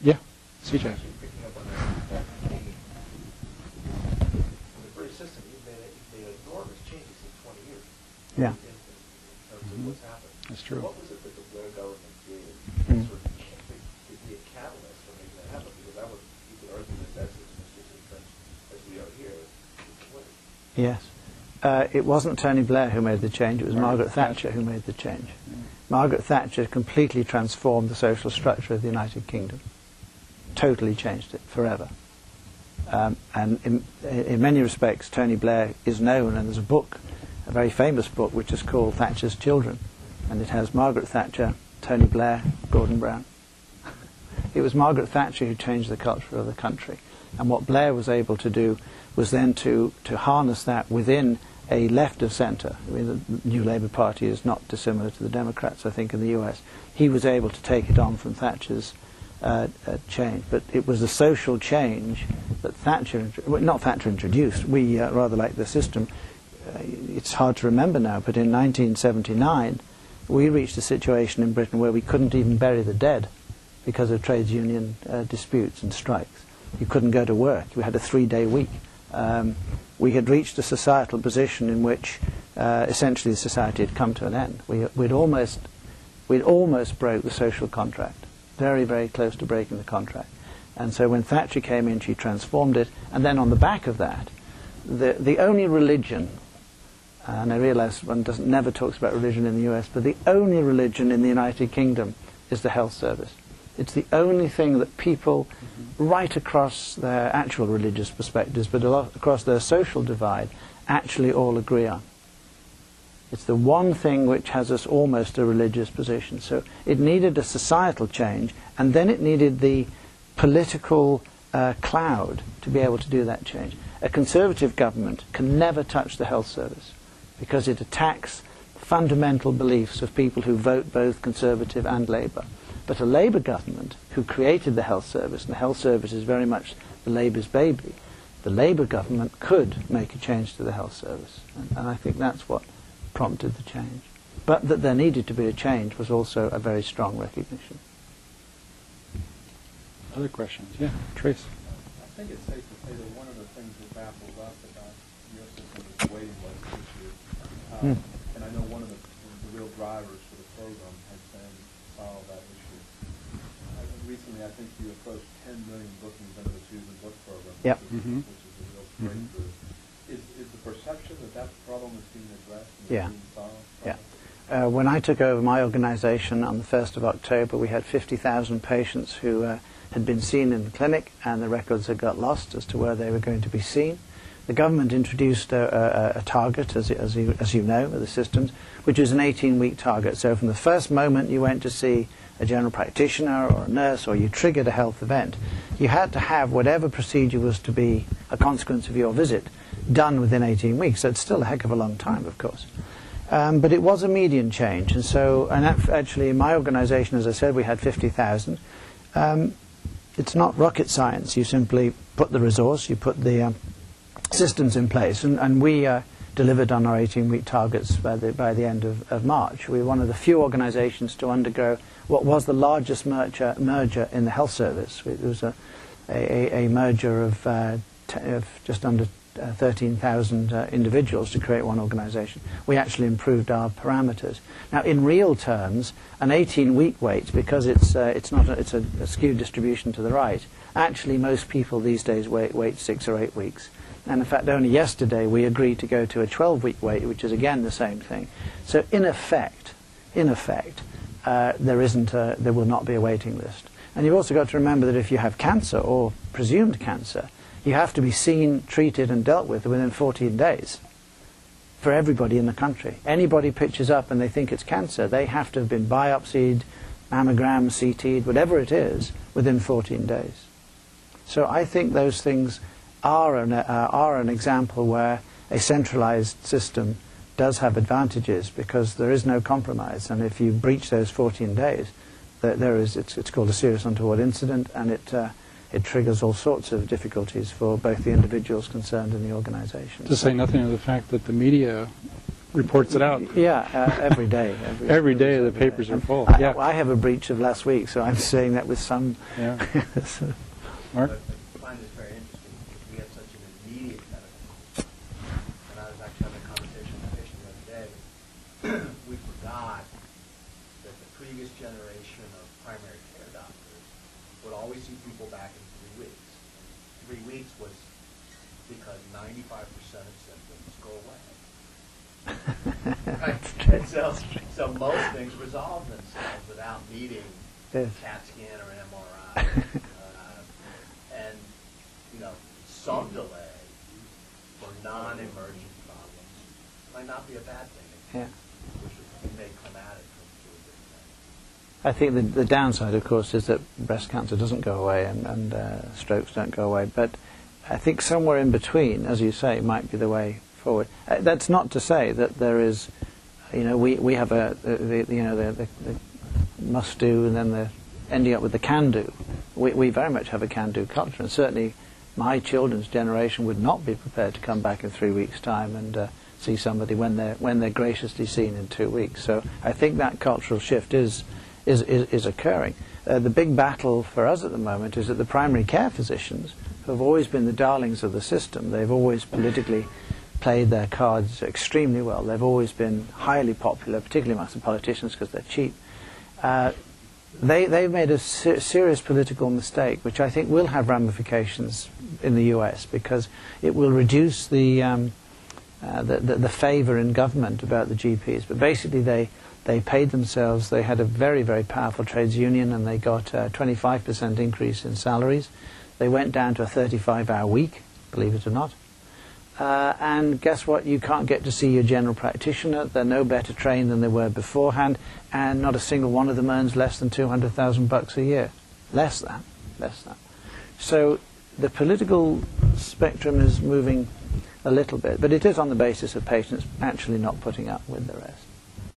Yeah, CJ. Actually, picking up on that the British system, you've made enormous changes in 20 years. Yeah. In terms of what's happened. That's true. What was it that the Blair government did sort of to be a catalyst for making that happen? Because that was, you could argue that that's as much as entrenched as we are here. Yes. It wasn't Tony Blair who made the change, it was Margaret Thatcher who made the change. Margaret Thatcher completely transformed the social structure of the United Kingdom. Totally changed it forever. And in many respects, Tony Blair is known, and there's a book, a very famous book, which is called Thatcher's Children. And it has Margaret Thatcher, Tony Blair, Gordon Brown. It was Margaret Thatcher who changed the culture of the country. And what Blair was able to do was then to harness that within a left of centre. I mean, the New Labour Party is not dissimilar to the Democrats, I think, in the US. He was able to take it on from Thatcher's change. But it was the social change that Thatcher, well, not Thatcher introduced. We rather like the system. It's hard to remember now, but in 1979, we reached a situation in Britain where we couldn't even bury the dead because of trades union disputes and strikes. You couldn't go to work. You had a 3-day week. We had reached a societal position in which essentially the society had come to an end. We'd almost broke the social contract, very, very close to breaking the contract. And so when Thatcher came in, she transformed it. And then on the back of that, the only religion, and I realize one never talks about religion in the US, but the only religion in the United Kingdom is the health service. It's the only thing that people, right across their actual religious perspectives, but across their social divide, actually all agree on. It's the one thing which has us almost a religious position. So it needed a societal change, and then it needed the political cloud to be able to do that change. A Conservative government can never touch the health service because it attacks fundamental beliefs of people who vote both Conservative and Labour. But a Labour government who created the health service, and the health service is very much the Labour's baby, the Labour government could make a change to the health service. And I think that's what prompted the change. But that there needed to be a change was also a very strong recognition. Other questions? Yeah, Trace. I think it's safe to say that one of the things that baffles us about your system is the waiting list issue. And I know one of the real drivers for the program has been to solve that issue. Recently, I think you approached 10 million bookings under the Choose and Book program, Yep. which is a real breakthrough. Is the perception that that problem is being addressed and Yeah. being solved? Yeah. When I took over my organisation on the 1st of October, we had 50,000 patients who had been seen in the clinic, and the records had got lost as to where they were going to be seen. The government introduced a target, as you know, of the systems, which is an 18-week target. So from the first moment you went to see a general practitioner or a nurse, or you triggered a health event, you had to have whatever procedure was to be a consequence of your visit done within 18 weeks. So it's still a heck of a long time, of course. But it was a median change. And actually in my organisation, as I said, we had 50,000. It's not rocket science. You simply put the resource, you put the systems in place, and we delivered on our 18-week targets by the end of March. We were one of the few organisations to undergo what was the largest merger in the health service. It was a merger of just under 13,000 individuals to create one organisation. We actually improved our parameters. Now, in real terms, an 18-week wait, because it's a skewed distribution to the right. Actually, most people these days wait 6 or 8 weeks. And in fact, only yesterday we agreed to go to a 12-week wait, which is again the same thing. So in effect, there will not be a waiting list. And you've also got to remember that if you have cancer or presumed cancer, you have to be seen, treated and dealt with within 14 days for everybody in the country. Anybody pitches up and they think it's cancer, they have to have been biopsied, mammogram, CT'd, whatever it is, within 14 days. So I think those things are an example where a centralized system does have advantages because there is no compromise. And if you breach those 14 days, it's called a serious untoward incident, and it triggers all sorts of difficulties for both the individuals concerned and the organisation. To say nothing of the fact that the media reports it out. Yeah, every day. Every day the every papers day. are full. I, Yeah. I have a breach of last week, so I'm saying that with some... Yeah. So- Mark? I find this very interesting because we have such an immediate medical need. And I was actually having a conversation with a patient the other day. We forgot that the previous generation of primary care doctors would always see people back in 3 weeks. 3 weeks was because 95% of symptoms go away. Right? And so most things resolve themselves without needing Yes. CAT scan or an MRI. And, some delay for non-emergent problems might not be a bad thing. Yeah. Which would make climatic from two different things. I think the downside, of course, is that breast cancer doesn't go away and strokes don't go away. But I think somewhere in between, as you say, might be the way forward. That's not to say that there is, we have the must do and then the ending up with the can do. We very much have a can do culture, and certainly my children's generation would not be prepared to come back in 3 weeks' time and see somebody when they're graciously seen in 2 weeks. So I think that cultural shift is occurring. The big battle for us at the moment is that the primary care physicians, who have always been the darlings of the system, they've always politically played their cards extremely well. They've always been highly popular, particularly amongst the politicians because they're cheap. They've made a serious political mistake, which I think will have ramifications in the US, because it will reduce the favour in government about the GPs. But basically they paid themselves. They had a very, very powerful trades union, and they got a 25% increase in salaries. They went down to a 35-hour week, believe it or not. And guess what? You can't get to see your general practitioner. They're no better trained than they were beforehand, and not a single one of them earns less than $200,000 a year. Less than. So the political spectrum is moving a little bit, but it is on the basis of patients actually not putting up with the rest.